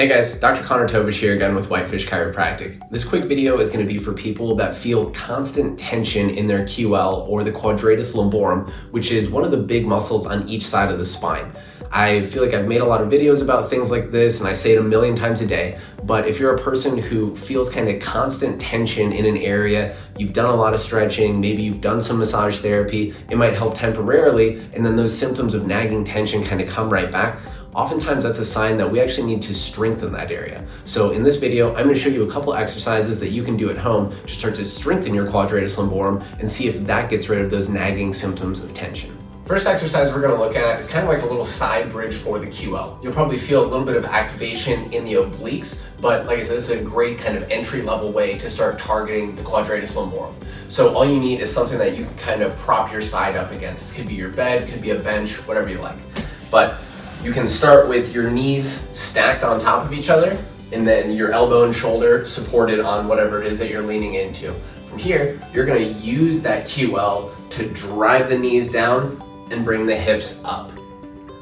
Hey guys, Dr. Tobisch here again with Whitefish Chiropractic. This quick video is going to be for people that feel constant tension in their QL or the quadratus lumborum, which is one of the big muscles on each side of the spine. I feel like I've made a lot of videos about things like this and I say it a million times a day, but if you're a person who feels kind of constant tension in an area, you've done a lot of stretching, maybe you've done some massage therapy, it might help temporarily, and then those symptoms of nagging tension kind of come right back. Oftentimes that's a sign that we actually need to strengthen that area. So in this video, I'm going to show you a couple exercises that you can do at home to start to strengthen your quadratus lumborum and see if that gets rid of those nagging symptoms of tension. First exercise we're going to look at is kind of like a little side bridge for the QL. You'll probably feel a little bit of activation in the obliques, but like I said, this is a great kind of entry-level way to start targeting the quadratus lumborum. So all you need is something that you can kind of prop your side up against. This could be your bed, could be a bench, whatever you like. But you can start with your knees stacked on top of each other and then your elbow and shoulder supported on whatever it is that you're leaning into. From here, you're going to use that QL to drive the knees down and bring the hips up.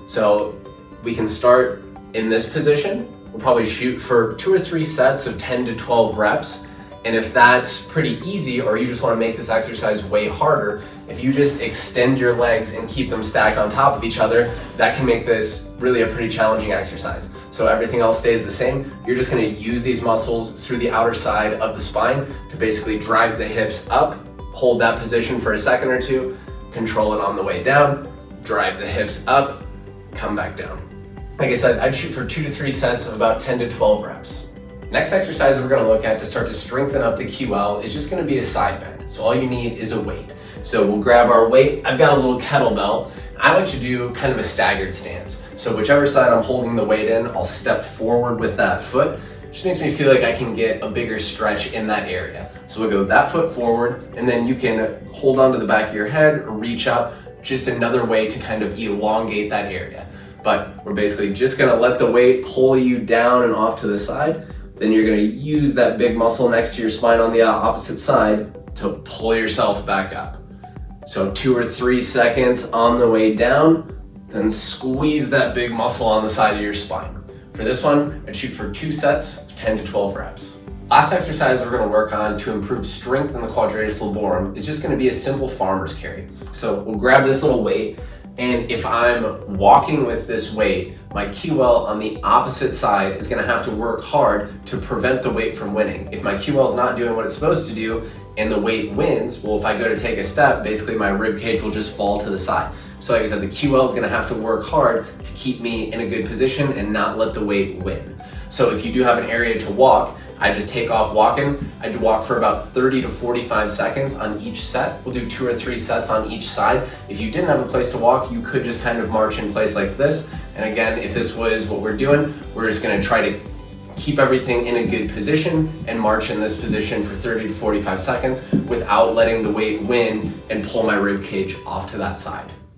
So we can start in this position. We'll probably shoot for 2 or 3 sets of 10 to 12 reps. And if that's pretty easy, or you just want to make this exercise way harder, if you just extend your legs and keep them stacked on top of each other, that can make this really a pretty challenging exercise. So everything else stays the same. You're just going to use these muscles through the outer side of the spine to basically drive the hips up, hold that position for a second or two, control it on the way down, drive the hips up, come back down. Like I said, I'd shoot for 2 to 3 sets of about 10 to 12 reps. Next exercise we're going to look at to start to strengthen up the QL is just going to be a side bend. So all you need is a weight. So we'll grab our weight. I've got a little kettlebell. I like to do kind of a staggered stance. So whichever side I'm holding the weight in, I'll step forward with that foot. It just makes me feel like I can get a bigger stretch in that area. So we'll go that foot forward, and then you can hold onto the back of your head or reach up, just another way to kind of elongate that area. But we're basically just going to let the weight pull you down and off to the side. Then you're going to use that big muscle next to your spine on the opposite side to pull yourself back up. So 2 or 3 seconds on the way down, then squeeze that big muscle on the side of your spine. For this one, I'd shoot for 2 sets of 10 to 12 reps. Last exercise we're going to work on to improve strength in the quadratus lumborum is just going to be a simple farmer's carry. So we'll grab this little weight, and if I'm walking with this weight, my QL on the opposite side is going to have to work hard to prevent the weight from winning. If my QL is not doing what it's supposed to do and the weight wins, well, if I go to take a step, basically my rib cage will just fall to the side. So like I said, the QL is going to have to work hard to keep me in a good position and not let the weight win. So if you do have an area to walk, I just take off walking. I do walk for about 30 to 45 seconds on each set. We'll do 2 or 3 sets on each side. If you didn't have a place to walk, you could just kind of march in place like this. And again, if this was what we're doing, we're just gonna try to keep everything in a good position and march in this position for 30 to 45 seconds without letting the weight win and pull my rib cage off to that side.